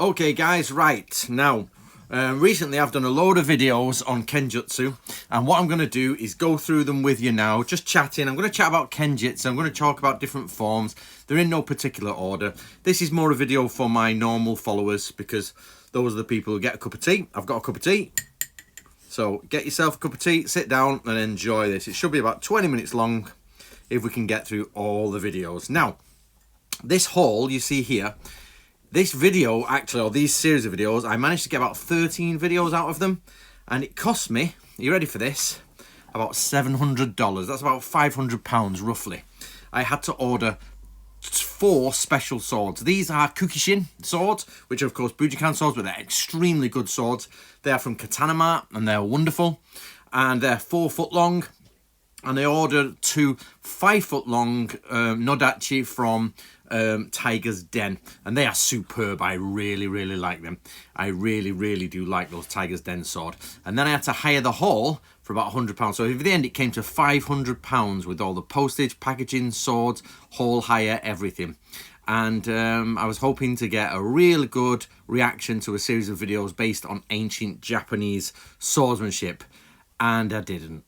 Okay guys, right, now recently I've done a load of videos on Kenjutsu, and what I'm going to do is go through them with you now, just chatting. I'm going to chat about Kenjutsu, I'm going to talk about different forms. They're in no particular order. This is more a video for my normal followers, because those are the people who get a cup of tea. I've got a cup of tea, so get yourself a cup of tea, sit down and enjoy this. It should be about 20 minutes long if we can get through all the videos. Now, this haul you see here, this video actually, or these series of videos, I managed to get about 13 videos out of them, and it cost me, are you ready for this, about $700. That's about £500 roughly. I had to order 4 special swords. These are Kukishin swords, which are of course Bujikan swords, but they're extremely good swords. They are from Katana Mart and they're wonderful, and they're 4 foot long. And I ordered 2 5 foot long Nodachi from Tiger's Den, and they are superb. I really like them. I really do like those Tiger's Den sword. And then I had to hire the haul for about £100. So at the end it came to £500 with all the postage, packaging, swords, haul hire, everything. And I was hoping to get a real good reaction to a series of videos based on ancient Japanese swordsmanship, and I didn't.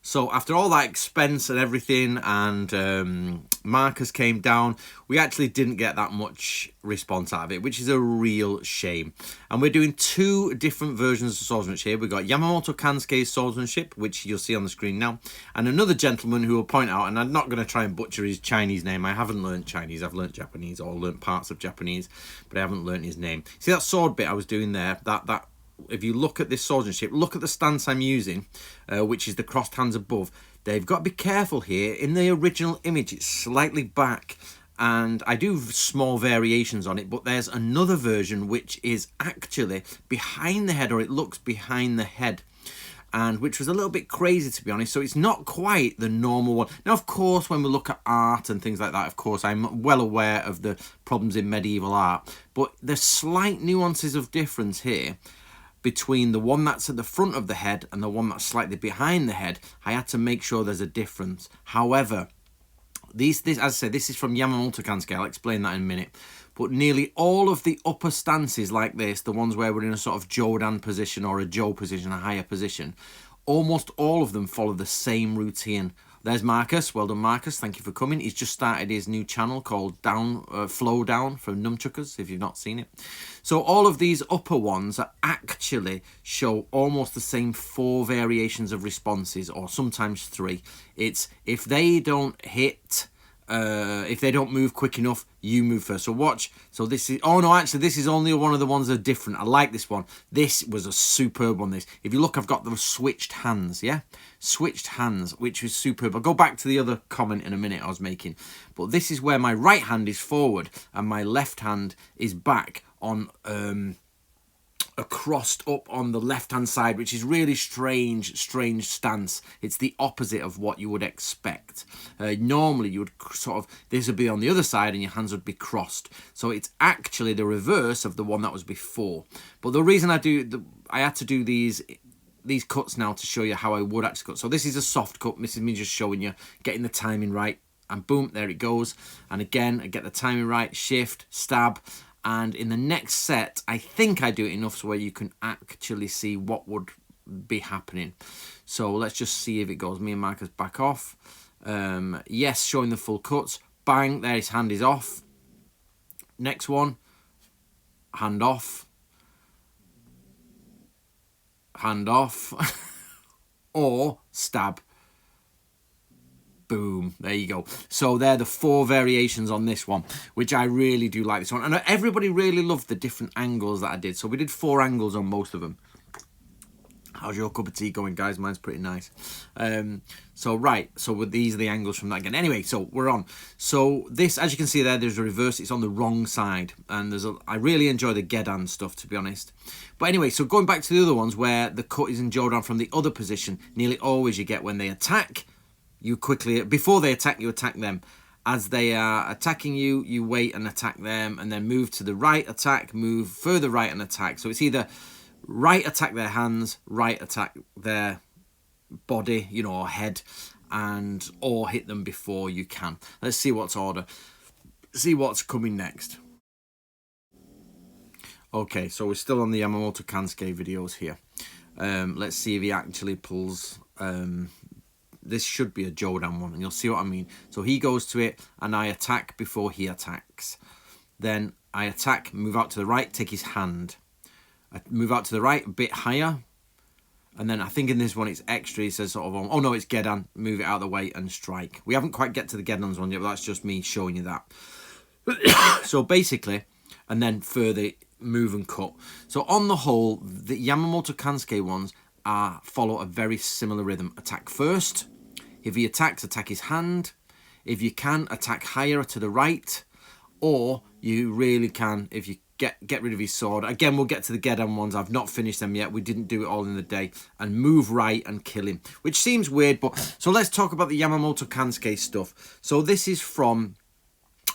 So after all that expense and everything, and markers came down, we actually didn't get that much response out of it, which is a real shame. And we're doing 2 different versions of swordsmanship here. We've got Yamamoto Kansuke's swordsmanship, which you'll see on the screen now, and another gentleman who will point out, and I'm not going to try and butcher his Chinese name. I haven't learned Chinese. I've learned Japanese, or learned parts of Japanese, but I haven't learned his name. See that sword bit I was doing there? That if you look at this swordsmanship, look at the stance I'm using, which is the crossed hands above. They've got to be careful here. In the original image, it's slightly back, and I do small variations on it, but there's another version which is actually behind the head, or it looks behind the head, and which was a little bit crazy, to be honest. So it's not quite the normal one. Now, of course, when we look at art and things like that, of course, I'm well aware of the problems in medieval art, but there's slight nuances of difference here between the one that's at the front of the head and the one that's slightly behind the head. I had to make sure there's a difference. However, this as I said, this is from Yamamoto Kansuke. I'll explain that in a minute. But nearly all of the upper stances like this, the ones where we're in a sort of Jodan position or a Jo position, a higher position, almost all of them follow the same routine. There's Marcus. Well done, Marcus. Thank you for coming. He's just started his new channel called Flow Down from Nunchuckers, if you've not seen it. So all of these upper ones are actually show almost the same 4 variations of responses, or sometimes 3. It's if they don't hit, if they don't move quick enough, you move first. So watch. So this is, oh no, actually this is only one of the ones that are different. I like this one. This was a superb one. This, if you look, I've got the switched hands. Yeah, switched hands, which was superb. I'll go back to the other comment in a minute I was making, but this is where my right hand is forward and my left hand is back on crossed up on the left hand side, which is really strange stance. It's the opposite of what you would expect. Normally you would sort of, this would be on the other side and your hands would be crossed. So it's actually the reverse of the one that was before. But the reason I had to do these cuts now to show you how I would actually cut. So this is a soft cut. This is me just showing you, getting the timing right, and boom, there it goes. And again, I get the timing right, shift, stab. And in the next set, I think I do it enough so where you can actually see what would be happening. So let's just see if it goes. Me and Marcus back off. Yes, showing the full cuts. Bang, there his hand is off. Next one, hand off. Hand off. Or stab. Boom, there you go. So they're the 4 variations on this one, which I really do like this one. And everybody really loved the different angles that I did. So we did 4 angles on most of them. How's your cup of tea going, guys? Mine's pretty nice. So right, so with these are the angles from that again. Anyway, so we're on. So this, as you can see there's a reverse. It's on the wrong side. And I really enjoy the Gedan stuff, to be honest. But anyway, so going back to the other ones where the cut is in Jodan from the other position, nearly always you get when they attack, you quickly, before they attack, you attack them. As they are attacking you, you wait and attack them, and then move to the right, attack, move further right and attack. So it's either right attack their hands, right attack their body, you know, or head, and or hit them before you can. Let's see what's coming next. Okay, so we're still on the Yamamoto Kansuke videos here. Let's see if he actually pulls... this should be a Jodan one, and you'll see what I mean. So he goes to it, and I attack before he attacks. Then I attack, move out to the right, take his hand. I move out to the right, a bit higher. And then I think in this one it's extra. He says sort of, oh no, it's Gedan. Move it out of the way and strike. We haven't quite get to the Gedans one yet, but that's just me showing you that. So basically, and then further move and cut. So on the whole, the Yamamoto Kansuke ones follow a very similar rhythm. Attack first. If he attacks, attack his hand. If you can, attack higher to the right. Or you really can, if you get rid of his sword. Again, we'll get to the Gedan ones. I've not finished them yet. We didn't do it all in the day. And move right and kill him. Which seems weird, but... So let's talk about the Yamamoto Kansuke stuff. So this is from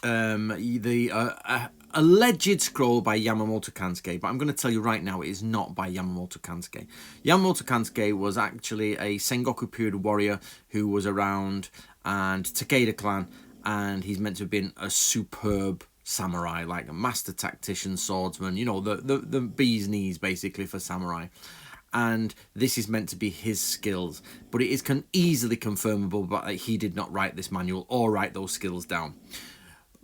the alleged scroll by Yamamoto Kansuke. But I'm going to tell you right now, it is not by Yamamoto Kansuke. Yamamoto Kansuke was actually a Sengoku period warrior who was around, and Takeda clan, and he's meant to have been a superb samurai, like a master tactician, swordsman, you know, the bee's knees basically for samurai. And this is meant to be his skills, but it is easily confirmable that he did not write this manual or write those skills down,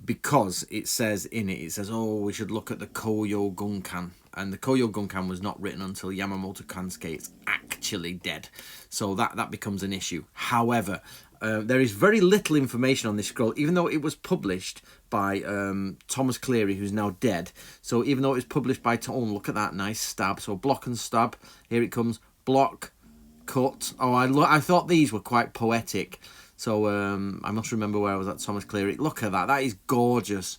because it says in it, oh, we should look at the Koyo Gunkan, and the Koyo Gunkan was not written until Yamamoto Kansuke is actually dead, so that becomes an issue. However, there is very little information on this scroll, even though it was published by Thomas Cleary, who's now dead. So even though it was published by Tom, look at that nice stab. So block and stab. Here it comes. Block, cut. Oh, I thought these were quite poetic. So I must remember where I was at Thomas Cleary. Look at that. That is gorgeous.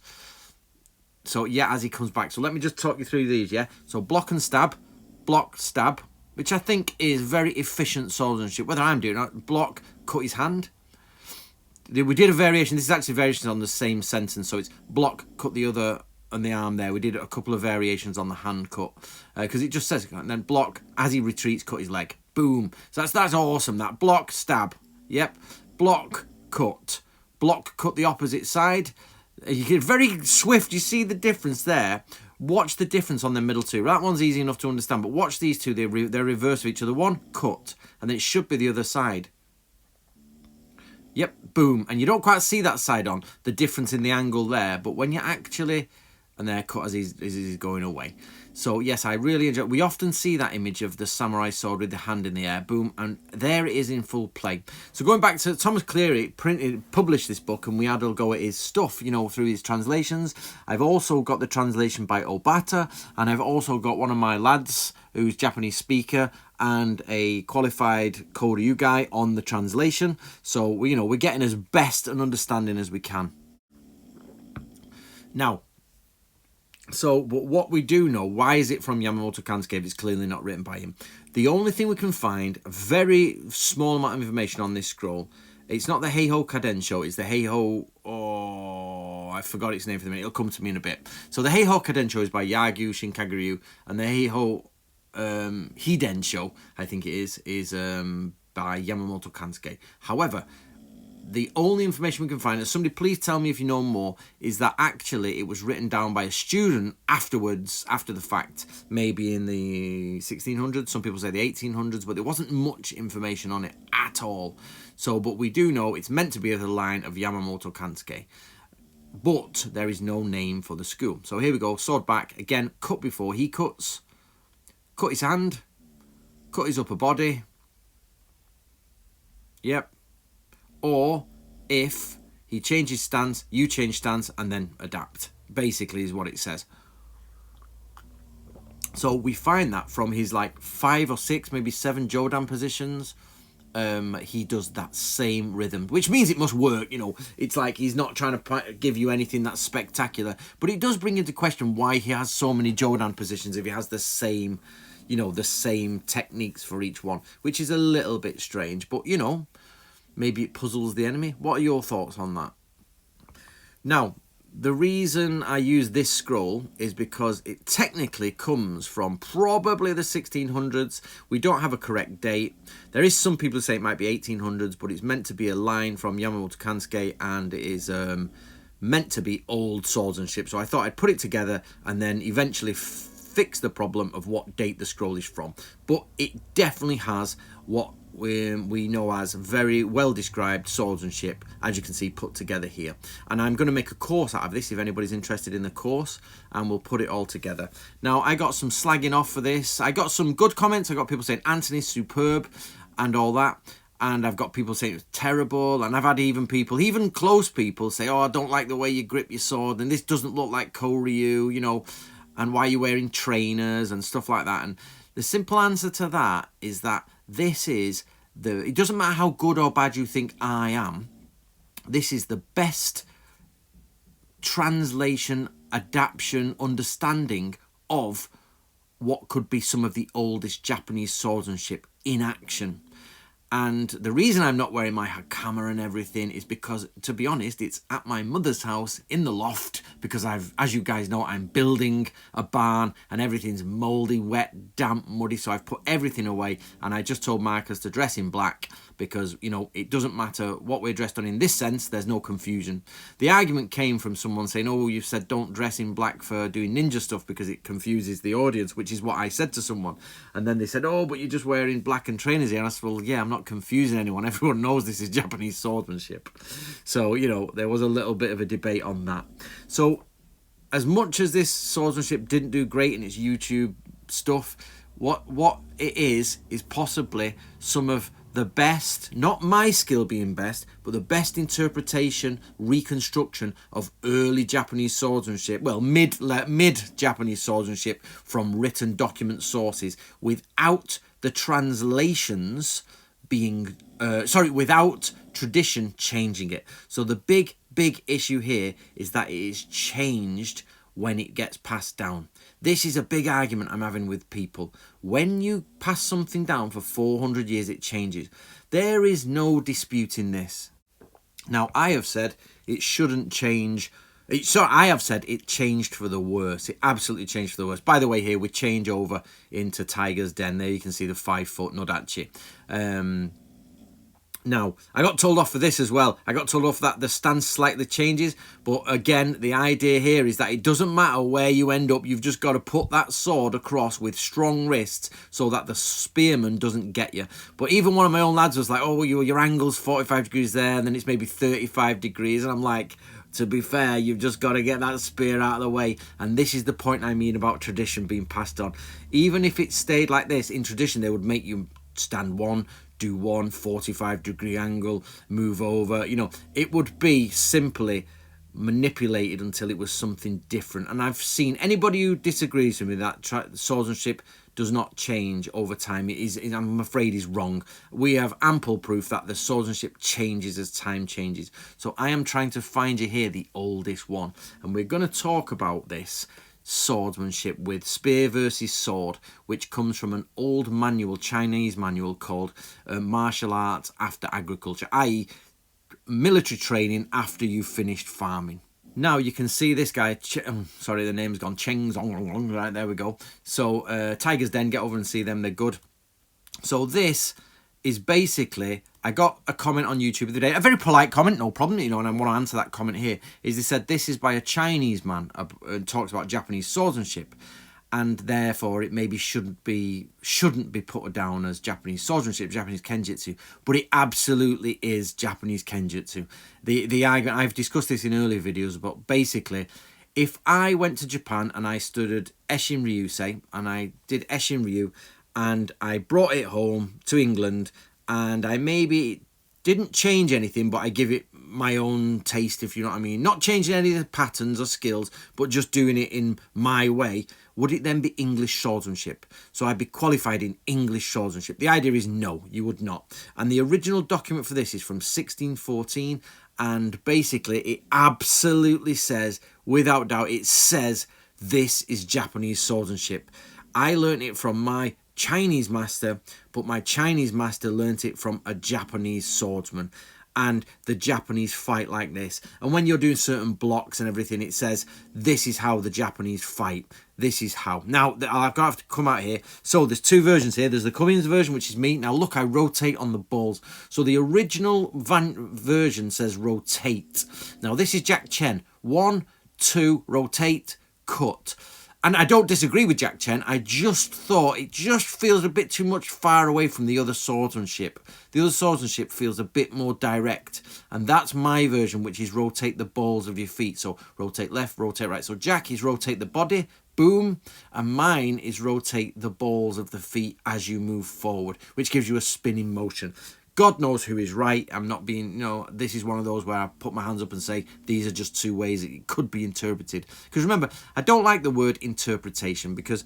So yeah, as he comes back. So let me just talk you through these, yeah? So block and stab. Block, stab. Which I think is very efficient swordsmanship. Whether I'm doing it, block, cut his hand. We did a variation. This is actually variations on the same sentence. So it's block, cut the other on the arm there. We did a couple of variations on the hand cut. Because it just says, and then block, as he retreats, cut his leg. Boom. So that's awesome. That block, stab. Yep. Block, cut. Block, cut the opposite side. You get very swift. You see the difference there. Watch the difference on the middle two. That one's easy enough to understand, but watch these two. They're reverse of each other. One, cut, and then it should be the other side. Yep, boom. And you don't quite see that side on, the difference in the angle there, but when you actually... And they're cut as he's going away. So, yes, I really enjoy... We often see that image of the samurai sword with the hand in the air. Boom. And there it is in full play. So, going back to Thomas Cleary, published this book, and we had a go at his stuff, you know, through his translations. I've also got the translation by Obata, and I've also got one of my lads, who's Japanese speaker, and a qualified Koryu guy on the translation. So, we're getting as best an understanding as we can. Now... So, but what we do know, why is it from Yamamoto Kansuke if it's clearly not written by him? The only thing we can find, a very small amount of information on this scroll, it's not the Heiho Kadensho, it's the Heiho... Oh, I forgot its name for the minute. It'll come to me in a bit. So the Heiho Kadensho is by Yagyu Shinkaguryu, and the Heiho Hidensho, I think it is by Yamamoto Kansuke. However... The only information we can find, and somebody please tell me if you know more, is that actually it was written down by a student afterwards, after the fact, maybe in the 1600s, some people say the 1800s, but there wasn't much information on it at all. So, but we do know it's meant to be the line of Yamamoto Kansuke. But there is no name for the school. So here we go, sword back, again, cut before he cuts, cut his hand, cut his upper body, yep. Or if he changes stance, you change stance, and then adapt. Basically is what it says. So we find that from his like 5 or 6, maybe 7 Jodan positions, he does that same rhythm, which means it must work. It's like he's not trying to give you anything that's spectacular, but it does bring into question why he has so many Jodan positions if he has the same, the same techniques for each one, which is a little bit strange, but maybe it puzzles the enemy. What are your thoughts on that? Now, the reason I use this scroll is because it technically comes from probably the 1600s. We don't have a correct date. There is some people who say it might be 1800s, but it's meant to be a line from Yamamoto Kansuke, and it is meant to be old swordsmanship. So I thought I'd put it together and then eventually fix the problem of what date the scroll is from. But it definitely has what we know as very well described swordsmanship, as you can see put together here. And I'm going to make a course out of this if anybody's interested in the course, and we'll put it all together. Now, I got some slagging off for this. I got some good comments. I got people saying Anthony's superb and all that, and I've got people saying it's terrible, and I've had even people, even close people, say, oh, I don't like the way you grip your sword, and this doesn't look like Koryu, you know, and why are you wearing trainers and stuff like that. And the simple answer to that is that this is it doesn't matter how good or bad you think I am, this is the best translation, adaptation, understanding of what could be some of the oldest Japanese swordsmanship in action. And the reason I'm not wearing my hakama and everything is because, to be honest, it's at my mother's house in the loft, because as you guys know, I'm building a barn and everything's mouldy, wet, damp, muddy. So I've put everything away, and I just told Marcus to dress in black because, you know, it doesn't matter what we're dressed on in this sense. There's no confusion. The argument came from someone saying, oh, you've said don't dress in black for doing ninja stuff because it confuses the audience, which is what I said to someone. And then they said, oh, but you're just wearing black and trainers here. And I said, well, yeah, I'm not confusing anyone. Everyone knows this is Japanese swordsmanship. So, you know, there was a little bit of a debate on that. So as much as this swordsmanship didn't do great in its YouTube stuff, what it is possibly some of the best, not my skill being best, but the best interpretation, reconstruction of early Japanese swordsmanship, well, mid Japanese swordsmanship from written document sources, without the translations being, without tradition changing it. So the big issue here is that it is changed when it gets passed down. This is a big argument I'm having with people. When you pass something down for 400 years, it changes. There is no disputing this. Now, I have said it shouldn't change. I have said it changed for the worse. It absolutely changed for the worse. By the way, here we change over into Tiger's Den. There you can see the 5-foot Nodachi. Now, I got told off for this as well. I got told off that the stance slightly changes. But again, the idea here is that it doesn't matter where you end up. You've just got to put that sword across with strong wrists so that the spearman doesn't get you. But even one of my own lads was like, oh, well, your angle's 45 degrees there, and then it's maybe 35 degrees. And I'm like, to be fair, you've just got to get that spear out of the way. And this is the point I mean about tradition being passed on. Even if it stayed like this, in tradition, they would make you stand one, do one 45-degree angle, move over. You know, it would be simply manipulated until it was something different. And I've seen anybody who disagrees with me that swordsmanship does not change over time, I'm afraid is wrong. We have ample proof that the swordsmanship changes as time changes. So I am trying to find you here the oldest one, and we're going to talk about this swordsmanship with spear versus sword, which comes from an old manual, Chinese manual called Martial Arts After Agriculture, i.e. military training after you've finished farming. Now you can see this guy, the name's gone, Cheng Zong, right, there we go. So Tiger's Den, get over and see them, they're good. So this is basically, I got a comment on YouTube the other day, a very polite comment, no problem, you know, and I want to answer that comment here, is they said this is by a Chinese man, talks about Japanese swordsmanship, and therefore it maybe shouldn't be put down as Japanese swordsmanship, Japanese Kenjutsu, but it absolutely is Japanese Kenjutsu. The argument, I've discussed this in earlier videos, but basically, if I went to Japan and I studied Eshin Ryu, say, and I did Eshin Ryu, and I brought it home to England, and I maybe didn't change anything, but I give it my own taste, if you know what I mean. Not changing any of the patterns or skills, but just doing it in my way. Would it then be English swordsmanship? So I'd be qualified in English swordsmanship. The idea is no, you would not. And the original document for this is from 1614. And basically it absolutely says, without doubt, it says this is Japanese swordsmanship. I learnt it from my Chinese master, but my Chinese master learnt it from a Japanese swordsman, and the Japanese fight like this. And when you're doing certain blocks and everything, it says this is how the Japanese fight, this is how. Now I've got to have to come out here, so there's two versions here. There's the Cummins version, which is me. Now look, I rotate on the balls. So the original version says rotate. Now this is Jack Chen, 1, 2, rotate, cut. And I don't disagree with Jack Chen. I just thought it just feels a bit too much far away from the other swordsmanship. The other swordsmanship feels a bit more direct. And that's my version, which is rotate the balls of your feet. So rotate left, rotate right. So Jack is rotate the body, boom. And mine is rotate the balls of the feet as you move forward, which gives you a spinning motion. God knows who is right. I'm not being, this is one of those where I put my hands up and say, these are just two ways it could be interpreted. Because remember, I don't like the word interpretation because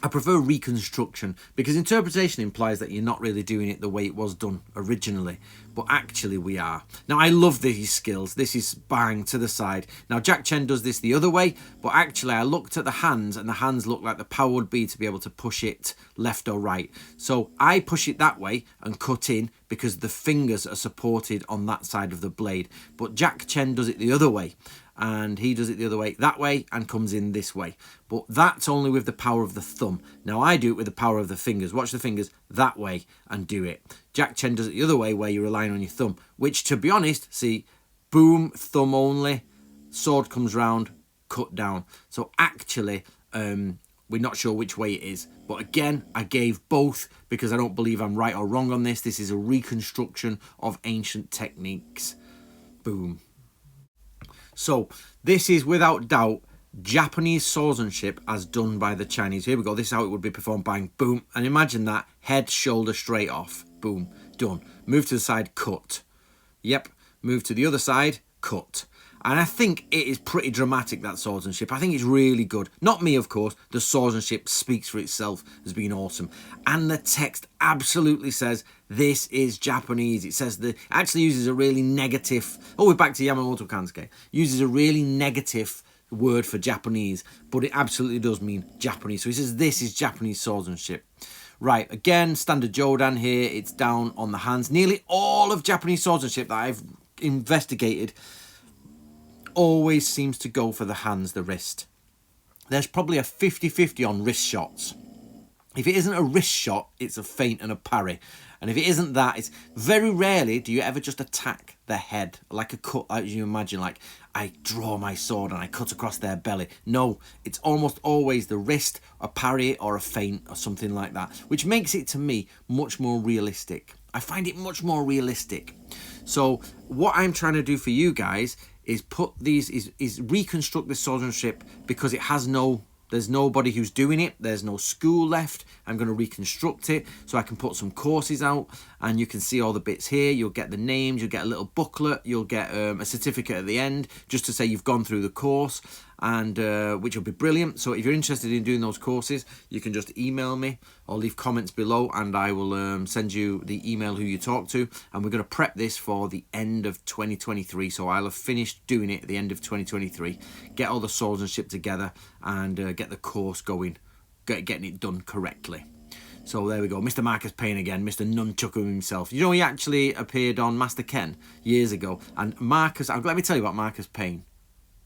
I prefer reconstruction, because interpretation implies that you're not really doing it the way it was done originally, but actually we are. Now, I love these skills. This is bang to the side. Now, Jack Chen does this the other way, but actually I looked at the hands and the hands look like the power would be to be able to push it left or right. So I push it that way and cut in because the fingers are supported on that side of the blade. But Jack Chen does it the other way. And he does it the other way, that way, and comes in this way. But that's only with the power of the thumb. Now, I do it with the power of the fingers. Watch the fingers that way and do it. Jack Chen does it the other way, where you're relying on your thumb. Which, to be honest, see, boom, thumb only, sword comes round, cut down. So actually, we're not sure which way it is. But again, I gave both because I don't believe I'm right or wrong on this. This is a reconstruction of ancient techniques. Boom. So this is without doubt Japanese swordsmanship as done by the Chinese. Here we go. This is how it would be performed. Bang, boom. And imagine that. Head, shoulder, straight off. Boom. Done. Move to the side, cut. Yep. Move to the other side, cut. And I think it is pretty dramatic, that swordsmanship. I think it's really good. Not me, of course. The swordsmanship speaks for itself as being awesome. And the text absolutely says this is Japanese. It says that actually uses a really negative... Oh, we're back to Yamamoto Kansuke. Uses a really negative word for Japanese, but it absolutely does mean Japanese. So he says this is Japanese swordsmanship. Right, again, standard Jodan here. It's down on the hands. Nearly all of Japanese swordsmanship that I've investigated always seems to go for the hands, the wrist. There's probably a 50-50 on wrist shots. If it isn't a wrist shot, it's a feint and a parry. And if it isn't that, it's very rarely do you ever just attack the head like a cut, as you imagine, like I draw my sword and I cut across their belly. No, it's almost always the wrist, a parry or a feint or something like that, which makes it to me much more realistic. I find it much more realistic. So what I'm trying to do for you guys is put these, is reconstruct this swordsmanship because it has no... There's nobody who's doing it. There's no school left. I'm going to reconstruct it so I can put some courses out and you can see all the bits here. You'll get the names. You'll get a little booklet. You'll get a certificate at the end just to say you've gone through the course, and which will be brilliant. So if you're interested in doing those courses, you can just email me or leave comments below and I will send you the email who you talk to. And we're going to prep this for the end of 2023. So I'll have finished doing it at the end of 2023. Get all the swordsmanship together and get the course going, getting it done correctly. So there we go. Mr. Marcus Payne again, Mr. Nunchuku himself. You know, he actually appeared on Master Ken years ago. And Marcus, let me tell you about Marcus Payne.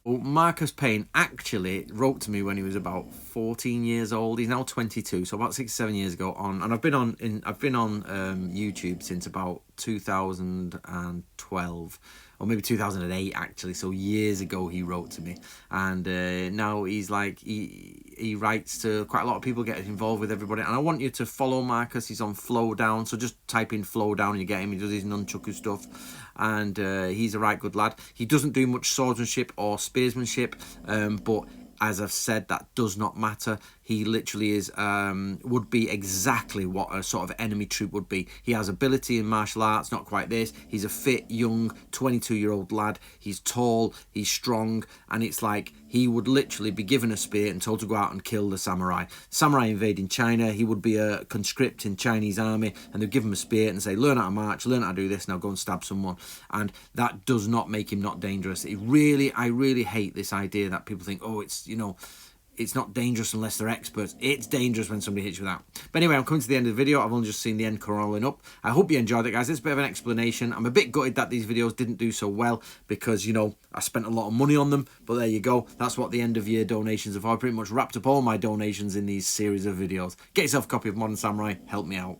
Well, Marcus Payne actually wrote to me when he was about 14 years old. He's now 22, so about 6-7 years ago. And I've been on YouTube since about 2012, or maybe 2008 actually. So years ago he wrote to me, and now he's like he writes to quite a lot of people, get involved with everybody. And I want you to follow Marcus. He's on Flow Down, so just type in Flow Down and you get him. He does his nunchuku stuff, and he's a right good lad. He doesn't do much swordsmanship or spearsmanship, but as I've said, that does not matter. He literally is would be exactly what a sort of enemy troop would be. He has ability in martial arts, not quite this. He's a fit, young, 22-year-old lad. He's tall, he's strong, and it's like he would literally be given a spear and told to go out and kill the samurai. Samurai invading China, he would be a conscript in Chinese army, and they'd give him a spear and say, learn how to march, learn how to do this, now go and stab someone. And that does not make him not dangerous. I really hate this idea that people think, oh, it's, you know, it's not dangerous unless they're experts. It's dangerous when somebody hits you with that. But anyway, I'm coming to the end of the video. I've only just seen the end crawling up. I hope you enjoyed it, guys. It's a bit of an explanation. I'm a bit gutted that these videos didn't do so well because, you know, I spent a lot of money on them. But there you go. That's what the end of year donations have. I pretty much wrapped up all my donations in these series of videos. Get yourself a copy of Modern Samurai. Help me out.